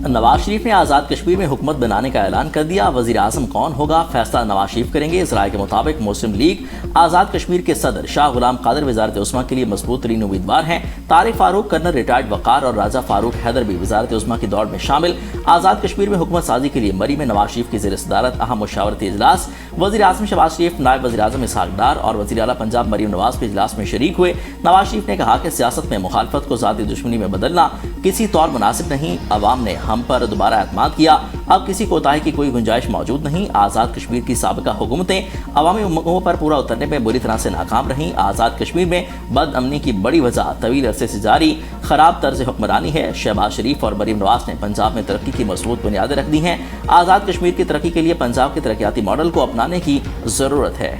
नवाज शरीफ ने आज़ाद कश्मीर में हुकूमत बनाने का ऐलान कर दिया। वज़ीर आज़म कौन होगा फैसला नवाज शरीफ करेंगे। इस राय के मुताबिक मुस्लिम लीग आज़ाद कश्मीर के सदर शाह गुलाम कादिर वज़ारत उस्मा के लिए मजबूत तरीन उम्मीदवार हैं। तारिक फारूक, कर्नल रिटायर्ड वक़ार और राजा फारूक हैदर भी वज़ारत उस्मा की दौड़ में शामिल। आज़ाद कश्मीर में हुकूमत साजी के लिए मरी में नवाज शरीफ की ज़ेर सदारत अहम मुशावरती इजलास। वज़ीर आज़म शहबाज शरीफ, नायब वज़ीर आज़म इसहाक डार और वज़ीर आला पंजाब मरीम नवाज के इजलास में शरीक हुए। नवाज शरीफ ने कहा कि सियासत में मुखालफत को ज़ाती दुश्मनी में बदलना किसी तौर मुनासिब नहीं। अवाम ने हम पर दोबारा एतमाद किया, अब किसी कोताही की कोई गुंजाइश मौजूद नहीं। आज़ाद कश्मीर की साबिका हुकूमतें अवामी उम्मीदों पर पूरा उतरने में बुरी तरह से नाकाम रहीं। आज़ाद कश्मीर में बदअमनी की बड़ी वजह तवील अरसे से जारी खराब तर्ज हुक्मरानी है। शहबाज शरीफ और मरीम नवाज ने पंजाब में तरक्की की मजबूत बुनियादें रख दी हैं। आज़ाद कश्मीर की तरक्की के लिए पंजाब के तरक्याती मॉडल को अपनाने की ज़रूरत है।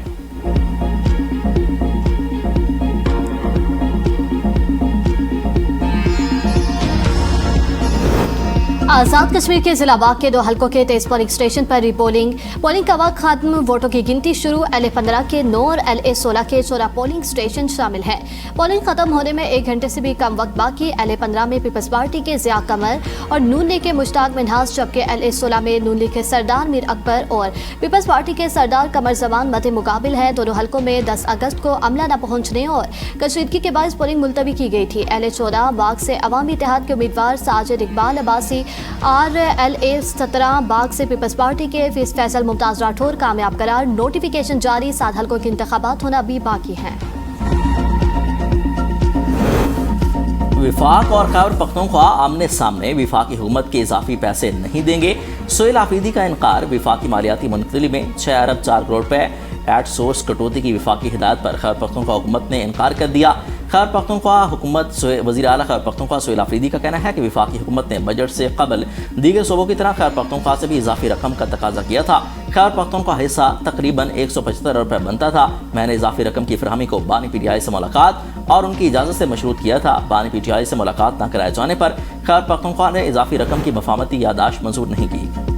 आज़ाद कश्मीर के जिला बाग के 2 हलकों के 23 पोलिंग स्टेशन पर पोलिंग का वक्त खत्म, वोटों की गिनती शुरू। LA-15 के 9 और LA-16 के 14 पोलिंग स्टेशन शामिल हैं। पोलिंग खत्म होने में 1 घंटे से भी कम वक्त बाकी। LA-15 में पीपल्स पार्टी के ज़िया कमर और नून लीग के मुश्ताक मिन्हास, जबकि LA-16 में नून लीग के सरदार मीर अकबर और पीपल्स पार्टी के सरदार कमर जमान मध्य मुकाबिल है। दोनों हलकों में 10 अगस्त को अमला न पहुंचने और कशीदगी के बायस पोलिंग मुलतवी की गई थी। LA-14 बाग से अवामी इत्तेहाद के उम्मीदवार साजिद इकबाल अब्बासी और LA-17 बाग से पीपल्स पार्टी के फैसल मुमताज राठौर कामयाब करार। नोटिफिकेशन जारी, 7 हलकों के इंतखाबात होना भी बाकी हैं। विफाक और खैबर पख्तूनख्वा आमने सामने। विफाकी हुकूमत के इजाफी पैसे नहीं देंगे। सोहेल आफरीदी का इनकार। विफाकी मालियाती मुंतकली में 6 अरब 4 करोड़ रुपए एट सोर्स कटौती की विफाकी हिदायत पर खैबर पख्तूनख्वा हुकूमत ने इनकार कर दिया। खैबर पख्तूनख्वा हुकूमत वज़ीर आला खैबर पख्तूनख्वा सोहेल आफरीदी का कहना है कि विफाकी हुकूमत ने बजट से कबल दीगर सूबों की तरह खैबर पख्तूनख्वा से भी इजाफी रकम का तकाजा किया था। खैबर पख्तूनख्वा हिस्सा तकरीबन 175 अरब रुपये बनता था। मैंने इजाफी रकम की फरहमी को बानी PTI से मुलाकात और उनकी इजाज़त से मशरूत किया था। बानी PTI से मुलाकात न कराए जाने पर खैबर पख्तूनख्वा ने इजाफी रकम की मफामती यादाश्त मंजूर नहीं की।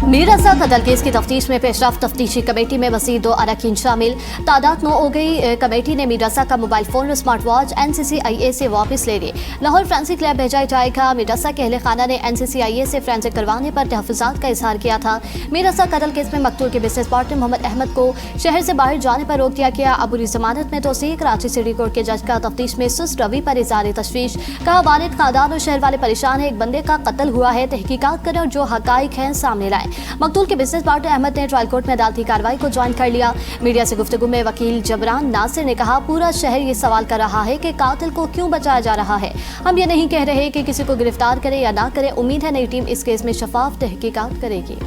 मीर रज़ा कत्ल केस की तफ्तीश में पेशरफ तफ्तीशी कमेटी में मज़ीद 2 अरकान शामिल, तादाद 9 हो गई। कमेटी ने मीर रज़ा का मोबाइल फ़ोन और स्मार्ट वॉच NCCIA से वापस ले लिए। लाहौर फ्रांसिक लैब भेजा जाएगा। मीर रज़ा के अहले खाना ने NCCIA से फ्रांसिक करवाने पर तहफ़्फ़ुज़ात का इजहार किया था। मीर रज़ा कत्ल केस में मकतूल के बिजनेस पार्टनर मोहम्मद अहमद को शहर से बाहर जाने पर रोक दिया गया। अबूरी जमानत में तोसीक। कराची सिटी कोर्ट के जज का तफ्तीश में सुस्त रवि पर इज़हार तशवीश। कहा वालिद, खानदान और शहर वाले परेशान है। एक बंदे का कत्ल हुआ है, तहकीकात करें और जो हकाइक हैं सामने लाएं। मकतूल के बिजनेस पार्टनर अहमद ने ट्रायल कोर्ट में अदालती कार्रवाई को ज्वाइन कर लिया। मीडिया से गुफ्तगू में वकील जबरान नासिर ने कहा, पूरा शहर ये सवाल कर रहा है कि कातिल को क्यों बचाया जा रहा है। हम ये नहीं कह रहे कि किसी को गिरफ्तार करें या ना करें। उम्मीद है नई टीम इस केस में शफाफ तहकीकात करेगी।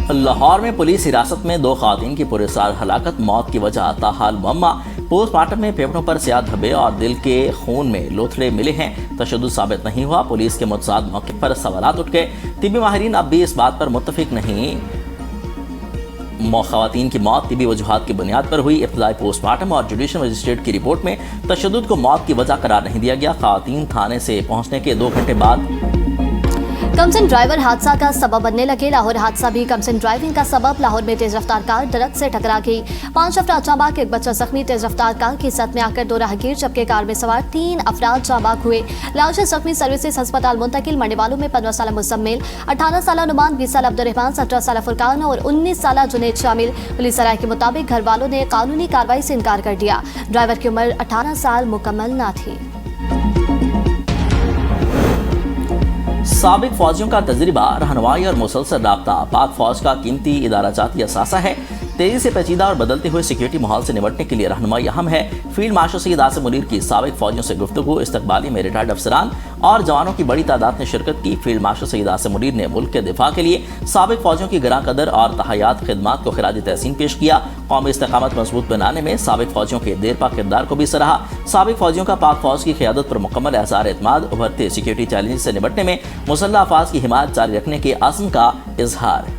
लाहौर में पुलिस हिरासत में 2 ख़वातीन की पुरस्कार हलाकत, मौत की वजह ताहाल मुअम्मा। पोस्टमार्टम में फेफड़ों पर स्याह धब्बे और दिल के खून में लोथड़े मिले हैं। तशद्दुद साबित नहीं हुआ। पुलिस के मुतसाद मौके पर सवालात उठ गए। तिब्बी माहिरीन अब भी इस बात पर मुत्तफिक नहीं। ख़वातीन की मौत तिब्बी वजूहात की बुनियाद पर हुई। इब्तदाई पोस्टमार्टम और जुडिशल मजिस्ट्रेट की रिपोर्ट में तशद्दुद को मौत की वजह करार नहीं दिया गया। ख़वातीन थाने से पहुंचने के 2 घंटे बाद कमसन ड्राइवर हादसा का सबब बनने लगे। लाहौर हादसा भी कमसन ड्राइविंग का सबब। लाहौर में तेज रफ्तार कार दरख्त से टकरा गई। 5 अफराद जांबाग, 1 बच्चा जख्मी। तेज रफ्तार कार की सत में आकर 2 राहगीर जबकि कार में सवार 3 अफराद जांबाग हुए। लाशें जख्मी सर्विसेज अस्पताल मुंतकिल। मरने वालों में 15 साल मुजम्मिल, 18 साल नुमान, 20 साल अब्दुर्रहमान, 17 साल फुरकान और 19 साल जुनैद शामिल। पुलिस राय के मुताबिक घर वालों ने कानूनी कार्रवाई से इनकार कर दिया। ड्राइवर की उम्र 18 साल मुकम्मल न थी। साबिक फौजियों का तजर्बा, रहनुमाई और मुसलसल राब्ता पाक फौज का कीमती इदाराजाती असासा है। तेजी से पेचीदा और बदलते हुए सिक्योरिटी माहौल से निपटने के लिए रहनुमाई अहम है। फील्ड मार्शल सईद आसिम मुनीर की साबिक फौजियों से गुफ्तगू। इस्तकबाली में रिटायर्ड अफसरान और जवानों की बड़ी तादाद ने शिरकत की। फील्ड मार्शल सईद आसिम मुनीर ने मुल्क के दिफा के लिए साबिक फौजियों की गिरां कदर और तहयात खिदमात को खिराज तहसीन पेश किया। कौमी इस्तेकामत मजबूत बनाने में साबिक फौजियों के देरपा किरदार को भी सराहा। साबिक फौजियों का पाक फौज की क़यादत पर मुकम्मल एहसार एतमाद। उभरते सिक्योरिटी चैलेंज से निपटने में मुसल्लह अफवाज की हिमायत जारी रखने के अज़्म का इजहार।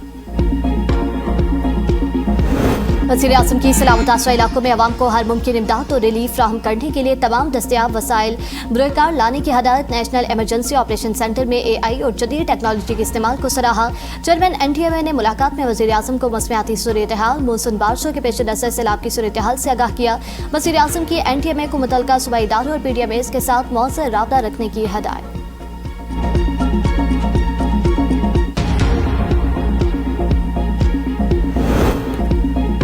वज़ीर आज़म की सलाह मुतासरा इलाकों में अवाम को हर मुमकिन इमदाद और रिलीफ फ्राहम करने के लिए तमाम दस्तियाब वसाइल बुरकार लाने की हदायत। नेशनल इमरजेंसी ऑपरेशन सेंटर में AI और जदीद टेक्नोलॉजी के इस्तेमाल को सराहा। चेयरमैन NTMA ने मुलाकात में वज़ीर आज़म को मौसमियाती सूरत-ए-हाल, मौसम बारिशों के पेश नज़र सैलाब की सूरत-ए-हाल से आगाह किया। वज़ीर आज़म की NTMA को मुतल्लिका सूबाई इदारों और PDMAs के साथ मौसर राबता रखने की हदायत।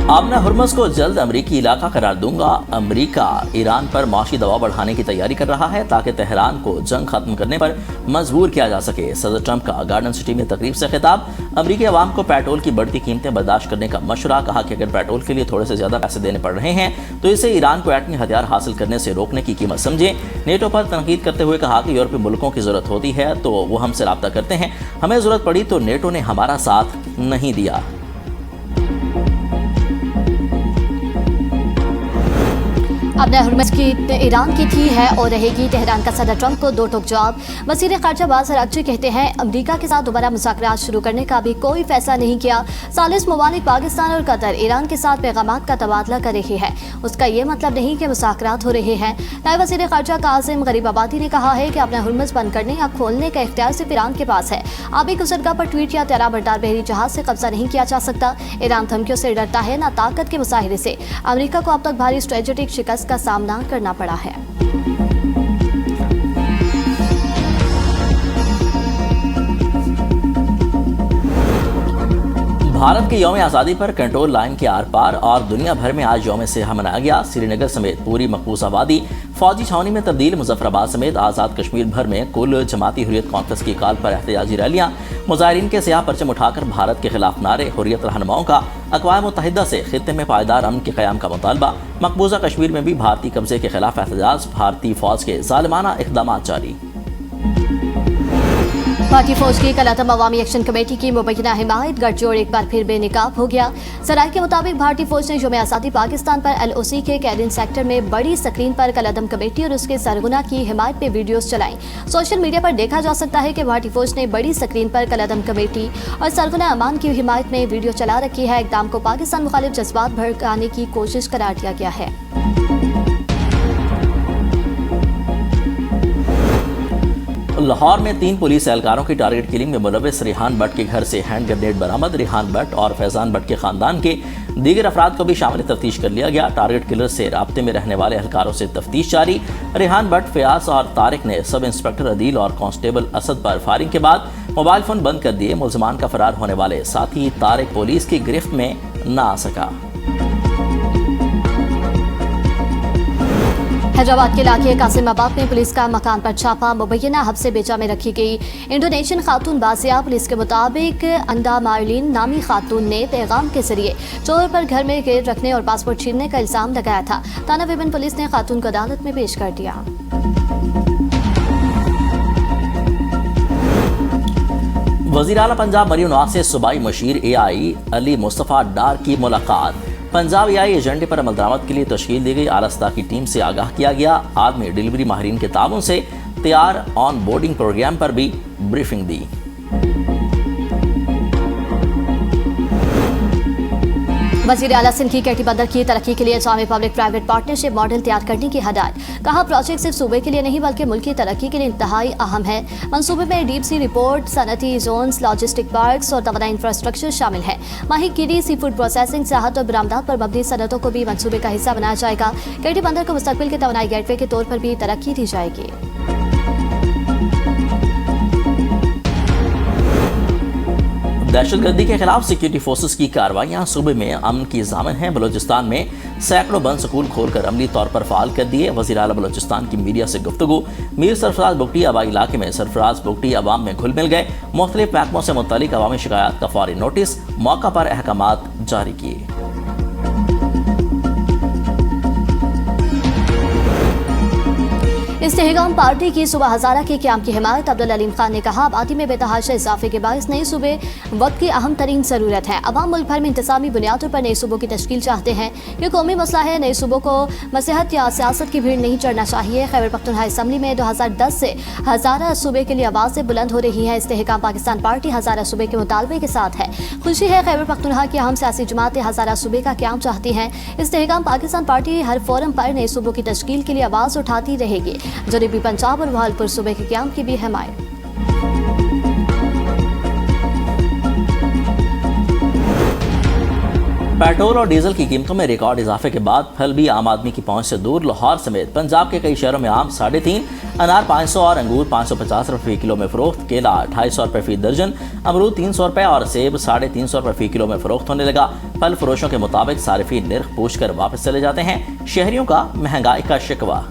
आमना हुर्मस को जल्द अमरीकी इलाका करार दूंगा। अमरीका ईरान पर माशी दबाव बढ़ाने की तैयारी कर रहा है ताकि तेहरान को जंग खत्म करने पर मजबूर किया जा सके। सदर ट्रंप का गार्डन सिटी में तकरीब से खिताब। अमरीकी अवाम को पेट्रोल की बढ़ती कीमतें बर्दाश्त करने का मशवरा। कहा कि अगर पेट्रोल के लिए थोड़े से ज्यादा पैसे देने पड़ रहे हैं तो इसे ईरान को एटमी हथियार हासिल करने से रोकने की कीमत समझे। नेटो पर तनकीद करते हुए कहा कि यूरोपीय मुल्कों की जरूरत होती है तो वो हमसे राब्ता करते हैं, हमें जरूरत पड़ी तो नेटो ने हमारा साथ नहीं दिया। अब हुर्मस की ईरान की थी है और रहेगी। तेहरान का सदर ट्रंप को दो टोक जवाब। वज़ीर ख़ारजा अब्बास अराग़ची कहते हैं अमरीका के साथ दोबारा मुज़ाकरात शुरू करने का भी कोई फैसला नहीं किया। सालिस ममालिक पाकिस्तान और कतर ईरान के साथ पैगामात का तबादला कर रही है, उसका ये मतलब नहीं कि मुज़ाकरात हो रहे हैं। नायब वज़ीर ख़ारजा कासिम गरीबाबादी ने कहा है कि अपना हुर्मस बंद करने या खोलने का इख्तियार सिर्फ ईरान के पास है। आबी गुज़रगाह पर ट्वीट या त्यारा बरदार बहरी जहाज से कब्जा नहीं किया जा सकता। ईरान धमकियों से डरता है, ना ताकत के मुजाहिरे से। अमरीका को अब तक भारी स्ट्रेटेजिक शिकस्त का सामना करना पड़ा है। भारत के यौम आज़ादी पर कंट्रोल लाइन के आर पार और दुनिया भर में आज यौम सिहा मनाया गया। श्रीनगर समेत पूरी मकबूज आबादी फौजी छावनी में तब्दील। मुजफ्फराबाद समेत आज़ाद कश्मीर भर में कुल जमाती हुर्रियत कॉन्फ्रेंस की कॉल पर एहतजाजी रैलियां। मुजाहिरीन के सियाह परचम उठाकर भारत के खिलाफ नारे। हुर्रियत रहनुमाओं का अक़वाम मुत्तहिदा से खित्ते में पायदार अमन के क़याम का मुतालबा। मकबूजा कश्मीर में भी भारतीय कब्जे के खिलाफ एहतजाज। भारतीय फौज के ज़ालिमाना इक़दाम जारी। भारतीय फौज की कल-अदम अवामी एक्शन कमेटी की मुबैना हिमायत गठजोड़ एक बार फिर बेनकाब हो गया। सराय के मुताबिक भारतीय फौज ने यौम आज़ादी पाकिस्तान पर LOC के कैरिन सेक्टर में बड़ी स्क्रीन पर कल-अदम कमेटी और उसके सरगना की हिमायत पे वीडियोस चलाई। सोशल मीडिया पर देखा जा सकता है कि भारतीय फौज ने बड़ी स्क्रीन पर कल-अदम कमेटी और सरगना अमान की हिमायत में वीडियो चला रखी है। इक़दाम को पाकिस्तान मुखालिफ जज्बात भड़काने की कोशिश करार दिया गया है। लाहौर में 3 पुलिस एहलकारों की टारगेट किलिंग में मुलव्विस रिहान भट्ट के घर से हैंड ग्रेनेड बरामद। रिहान भट्ट और फैजान भट्ट के खानदान के दीगर अफराद को भी शामिल तफ्तीश कर लिया गया। टारगेट किलर से राब्ते में रहने वाले एहलकारों से तफ्तीश जारी। रिहान भट्ट, फयाज और तारिक ने सब इंस्पेक्टर अदील और कांस्टेबल असद पर फायरिंग के बाद मोबाइल फोन बंद कर दिए। मुल्ज़िमान का फरार होने वाले साथी तारिक पुलिस की गिरफ्त में न आ सका। हैदराबाद के इलाके कासिमाबाद में पुलिस का मकान पर छापा। मुबैना हब्से बेचा में रखी गई इंडोनेशियन खातून बासिया। पुलिस के मुताबिक अंदा मार्लिन नामी खातून ने पैगाम के जरिए चोर पर घर में गिर रखने और पासपोर्ट छीनने का इल्जाम लगाया था। थाना विभिन्न पुलिस ने खातून को अदालत में पेश कर दिया। वज़ीर आला पंजाब मरीम नवाज से सूबाई मशीर AI अली मुस्तफ़ा डार की मुलाकात। पंजाब AI एजेंडे पर अमल दरामद के लिए तश्कील दी गई आलस्ता की टीम से आगाह किया गया। आदमी डिलीवरी माहिरीन के ताबन से तैयार ऑन बोर्डिंग प्रोग्राम पर भी ब्रीफिंग दी। वज़ीर आला सिंध की KT बंदर की तरक्की के लिए इस्लामी पब्लिक प्राइवेट पार्टनरशिप मॉडल तैयार करने की हदायत। कहा प्रोजेक्ट सिर्फ सूबे के लिए नहीं बल्कि मुल्क की तरक्की के लिए इंतहाई अहम है। मंसूबे में डीप सी रिपोर्ट, सनती जोन्स, लॉजिस्टिक पार्क्स और तवानाई इंफ्रास्ट्रक्चर शामिल है। माहीगीरी, सी फूड प्रोसेसिंग, सियाहत और बरामदात पर मबनी सनतों को भी मंसूबे का हिस्सा बनाया जाएगा। KT बंदर को मुस्तकबिल के तवानाई गेटवे के तौर पर भी तरक्की दी जाएगी। दहशतगर्दी के खिलाफ सिक्योरिटी फोर्सेस की कार्रवाइयां सूबे में अमन की ज़ामिन हैं। बलोचिस्तान में सैकड़ों बंद स्कूल खोलकर अमली तौर पर फ़ाल कर दिए। वज़ीर आला बलोचिस्तान की मीडिया से गुफ्तगू। मीर सरफराज बुगटी आबाई इलाके में सरफराज बुगटी अवाम में घुल मिल गए। मुख्तलिफ महकमों से मुतल्लिक अवामी शिकायत का फौरी नोटिस, मौका पर अहकामात जारी किए। इस्तेहकाम पार्टी की सूबा हजारा के क्याम की हिमायत। अब्दुल अलीम खान ने कहा, आबादी में बेतहाशा इजाफे के बायस नए सूबे वक्त की अहम तरीन ज़रूरत है। अवाम मुल्क भर में इंतजामी बुनियादों पर नए सूबों की तश्कील चाहते हैं। ये कौमी मसला है। नए सूबों को मसलहत या सियासत की भीड़ नहीं चढ़ना चाहिए। खैबर पख्तूनख्वा असम्बली में 2010 से हजारा सूबे के लिए आवाज़ें बुलंद हो रही है। इस्तेहकाम पाकिस्तान पार्टी हजारा सूबे के मुतालबे के साथ है। खुशी है, खैबर पख्तूनख्वा की अहम सियासी जमातें हजारा सूबे का क्याम चाहती हैं। इस्तेहकाम पाकिस्तान पार्टी हर फोरम पर नए सूबों की तश्कील के लिए आवाज़ उठाती रहेगी। जनूबी पंजाब और बहालपुर सूबे के क्याम की भी हिमायत। पेट्रोल और डीजल की कीमतों में रिकॉर्ड इजाफे के बाद फल भी आम आदमी की पहुंच से दूर। लाहौर समेत पंजाब के कई शहरों में आम 3.5, अनार 500 और अंगूर 550 रुपये फी किलो में फरोख्त। केला 250 रुपये फी दर्जन, अमरूद 300 रुपये और सेब 350 रुपये फी किलो में फरोख्त होने लगा। फल फरोशों के मुताबिक सारिफीन निर्ख पूछ कर वापस चले जाते हैं। शहरियों का महंगाई का शिकवा।